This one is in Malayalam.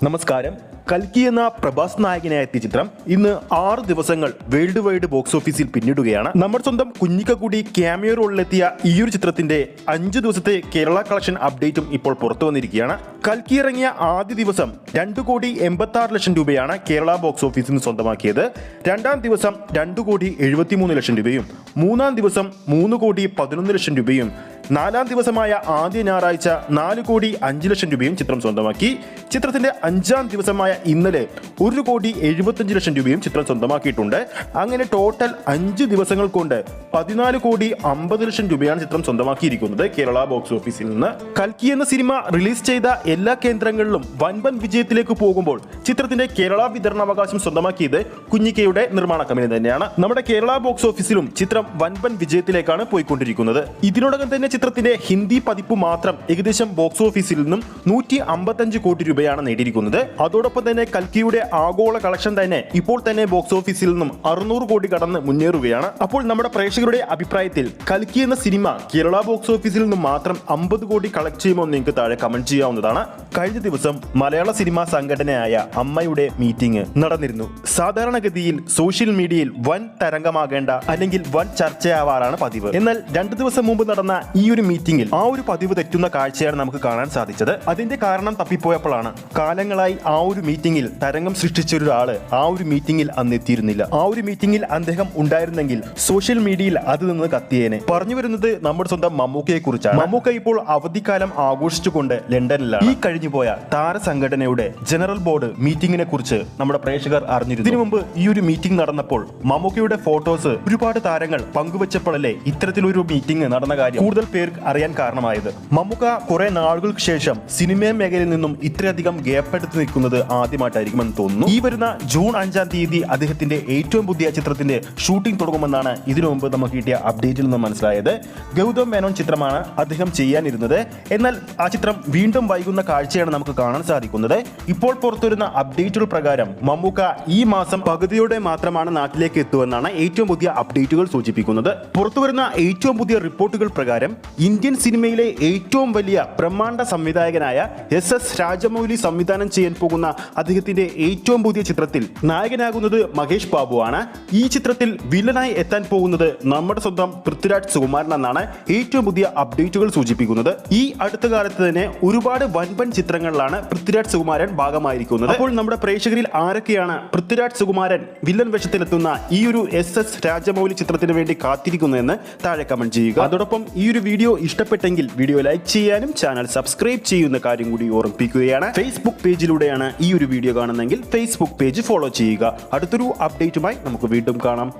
നമസ്കാരം. കൽക്കി എന്ന പ്രഭാസ് നായകനായ എത്തിയ ചിത്രം ഇന്ന് 6 ദിവസങ്ങൾ വേൾഡ് വൈഡ് ബോക്സ് ഓഫീസിൽ പിന്നിടുകയാണ്. നമ്മുടെ സ്വന്തം കുഞ്ഞിക്കക്കൂടി ക്യാമിയോ റോളിലെത്തിയ ഈ ഒരു ചിത്രത്തിന്റെ 5 ദിവസത്തെ കേരള കളക്ഷൻ അപ്ഡേറ്റും ഇപ്പോൾ പുറത്തു വന്നിരിക്കുകയാണ്. കൽക്കി ഇറങ്ങിയ ആദ്യ ദിവസം 2,86,00,000 രൂപയാണ് കേരള ബോക്സ് ഓഫീസിൽ നിന്ന് സ്വന്തമാക്കിയത്. രണ്ടാം ദിവസം 2,73,00,000 രൂപയും, മൂന്നാം ദിവസം 3,11,00,000 രൂപയും, നാലാം ദിവസമായ ആദ്യ ഞായറാഴ്ച 4,05,00,000 രൂപയും ചിത്രം സ്വന്തമാക്കി. ചിത്രത്തിന്റെ 5ാം ദിവസമായ ഇന്നലെ 1,75,00,000 രൂപയും ചിത്രം സ്വന്തമാക്കിയിട്ടുണ്ട്. അങ്ങനെ ടോട്ടൽ 5 ദിവസങ്ങൾ കൊണ്ട് 14,50,00,000 രൂപയാണ് ചിത്രം സ്വന്തമാക്കിയിരിക്കുന്നത് കേരള ബോക്സ് ഓഫീസിൽ നിന്ന്. കൽക്കി എന്ന സിനിമ റിലീസ് ചെയ്ത എല്ലാ കേന്ദ്രങ്ങളിലും വൻപൻ വിജയത്തിലേക്ക് പോകുമ്പോൾ ചിത്രത്തിന്റെ കേരള വിതരണാവകാശം സ്വന്തമാക്കിയത് കുഞ്ഞിക്കയുടെ നിർമ്മാണ കമ്പനി തന്നെയാണ്. നമ്മുടെ കേരള ബോക്സ് ഓഫീസിലും ചിത്രം വൻപൻ വിജയത്തിലേക്കാണ് പോയിക്കൊണ്ടിരിക്കുന്നത്. ഇതിനോടകം തന്നെ ചിത്രത്തിന്റെ ഹിന്ദി പതിപ്പ് മാത്രം ഏകദേശം ബോക്സ് ഓഫീസിൽ നിന്നും 155 കോടി രൂപയാണ് നേടിയിരിക്കുന്നത്. അതോടൊപ്പം തന്നെ കൽക്കിയുടെ ആഗോള കളക്ഷൻ തന്നെ ഇപ്പോൾ തന്നെ ബോക്സ് ഓഫീസിൽ നിന്നും 600 കോടി കടന്ന് മുന്നേറുകയാണ്. അപ്പോൾ നമ്മുടെ പ്രേക്ഷകരുടെ അഭിപ്രായത്തിൽ കൽക്കി എന്ന സിനിമ കേരള ബോക്സ് ഓഫീസിൽ നിന്നും മാത്രം 50 കോടി കളക്ട് ചെയ്യുമോ എന്ന് നിങ്ങൾക്ക് താഴെ കമന്റ് ചെയ്യാവുന്നതാണ്. കഴിഞ്ഞ ദിവസം മലയാള സിനിമാ സംഘടനയായ അമ്മയുടെ മീറ്റിംഗ് നടന്നിരുന്നു. സാധാരണഗതിയിൽ സോഷ്യൽ മീഡിയയിൽ വൻ തരംഗമാകേണ്ട അല്ലെങ്കിൽ വൻ ചർച്ചയാവാറാണ് പതിവ്. എന്നാൽ 2 ദിവസം മുമ്പ് നടന്ന ഈ ഒരു മീറ്റിംഗിൽ ആ ഒരു പതിവ് തെറ്റുന്ന കാഴ്ചയാണ് നമുക്ക് കാണാൻ സാധിച്ചത്. അതിന്റെ കാരണം തപ്പിപ്പോയപ്പോഴാണ് കാലങ്ങളായി ആ ഒരു മീറ്റിംഗിൽ തരംഗം സൃഷ്ടിച്ച ഒരാള് ആ ഒരു മീറ്റിംഗിൽ അന്ന് എത്തിയിരുന്നില്ല. ആ ഒരു മീറ്റിംഗിൽ അദ്ദേഹം ഉണ്ടായിരുന്നെങ്കിൽ സോഷ്യൽ മീഡിയയിൽ അത് നിന്ന് കത്തിയേനെ. പറഞ്ഞു വരുന്നത് നമ്മുടെ സ്വന്തം മമ്മൂക്കയെ കുറിച്ചാണ്. മമ്മൂക്ക ഇപ്പോൾ അവധിക്കാലം ആഘോഷിച്ചുകൊണ്ട് ലണ്ടനിലാണ്. ഈ കഴിഞ്ഞുപോയ താരസംഘടനയുടെ ജനറൽ ബോർഡ് മീറ്റിംഗിനെ കുറിച്ച് നമ്മുടെ പ്രേക്ഷകർ അറിഞ്ഞിരുന്നു. ഇതിനു മുമ്പ് ഈ ഒരു മീറ്റിംഗ് നടന്നപ്പോൾ മമ്മൂക്കയുടെ ഫോട്ടോസ് ഒരുപാട് താരങ്ങൾ പങ്കുവച്ചപ്പോഴല്ലേ ഇത്തരത്തിലൊരു മീറ്റിംഗ് നടന്ന കാര്യം കൂടുതൽ പേർക്ക് അറിയാൻ കാരണമായത്. മമ്മൂക്ക കുറെ നാളുകൾക്ക് ശേഷം സിനിമ മേഖലയിൽ നിന്നും ഇത്രയധികം ഗ്യാപ്പ് എടുത്ത് നിൽക്കുന്നത് ആദ്യമായിട്ടായിരിക്കുമെന്ന് തോന്നുന്നു. ഈ വരുന്ന ജൂൺ 5-ാം തീയതി അദ്ദേഹത്തിന്റെ ഏറ്റവും പുതിയ ചിത്രത്തിന്റെ ഷൂട്ടിംഗ് തുടങ്ങുമെന്നാണ് ഇതിനു മുമ്പ് നമുക്ക് കിട്ടിയ അപ്ഡേറ്റിൽ നിന്ന് മനസ്സിലായത്. ഗൗതം മേനോൻ ചിത്രമാണ് അദ്ദേഹം ചെയ്യാനിരുന്നത്. എന്നാൽ ആ ചിത്രം വീണ്ടും വൈകുന്ന കാഴ്ചയാണ് നമുക്ക് കാണാൻ സാധിക്കുന്നത്. ഇപ്പോൾ പുറത്തുവരുന്ന അപ്ഡേറ്റുകൾ പ്രകാരം മമ്മൂക്ക ഈ മാസം പകുതിയോടെ മാത്രമാണ് നാട്ടിലേക്ക് എത്തുമെന്നാണ് ഏറ്റവും പുതിയ അപ്ഡേറ്റുകൾ സൂചിപ്പിക്കുന്നത്. പുറത്തുവരുന്ന ഏറ്റവും പുതിയ റിപ്പോർട്ടുകൾ പ്രകാരം ഇന്ത്യൻ സിനിമയിലെ ഏറ്റവും വലിയ ബ്രഹ്മാണ്ഡ സംവിധായകനായ SS രാജമൗലി സംവിധാനം ചെയ്യാൻ പോകുന്ന അദ്ദേഹത്തിന്റെ ഏറ്റവും പുതിയ ചിത്രത്തിൽ നായകനാകുന്നത് മഹേഷ് ബാബു ആണ്. ഈ ചിത്രത്തിൽ വില്ലനായി എത്താൻ പോകുന്നത് നമ്മുടെ സ്വന്തം പൃഥ്വിരാജ് സുകുമാരൻ എന്നാണ് ഏറ്റവും പുതിയ അപ്ഡേറ്റുകൾ സൂചിപ്പിക്കുന്നത്. ഈ അടുത്ത കാലത്ത് തന്നെ ഒരുപാട് വൻപൻ ചിത്രങ്ങളിലാണ് പൃഥ്വിരാജ് സുകുമാരൻ ഭാഗമായിരിക്കുന്നത്. അപ്പോൾ നമ്മുടെ പ്രേക്ഷകരിൽ ആരൊക്കെയാണ് പൃഥ്വിരാജ് സുകുമാരൻ വില്ലൻ വേഷത്തിലെത്തുന്ന ഈ ഒരു SS രാജമൗലി ചിത്രത്തിന് വേണ്ടി കാത്തിരിക്കുന്നതെന്ന് താഴെ കമന്റ് ചെയ്യുക. അതോടൊപ്പം ഈ ഒരു വീഡിയോ ഇഷ്ടപ്പെട്ടെങ്കിൽ വീഡിയോ ലൈക്ക് ചെയ്യാനും ചാനൽ സബ്സ്ക്രൈബ് ചെയ്യുന്ന കാര്യം കൂടി ഓർമ്മിപ്പിക്കുകയാണ്. ഫേസ്ബുക്ക് പേജിലൂടെയാണ് ഈ ഒരു വീഡിയോ കാണുന്നതെങ്കിൽ ഫേസ്ബുക്ക് പേജ് ഫോളോ ചെയ്യുക. അടുത്തൊരു അപ്ഡേറ്റുമായി നമുക്ക് വീണ്ടും കാണാം.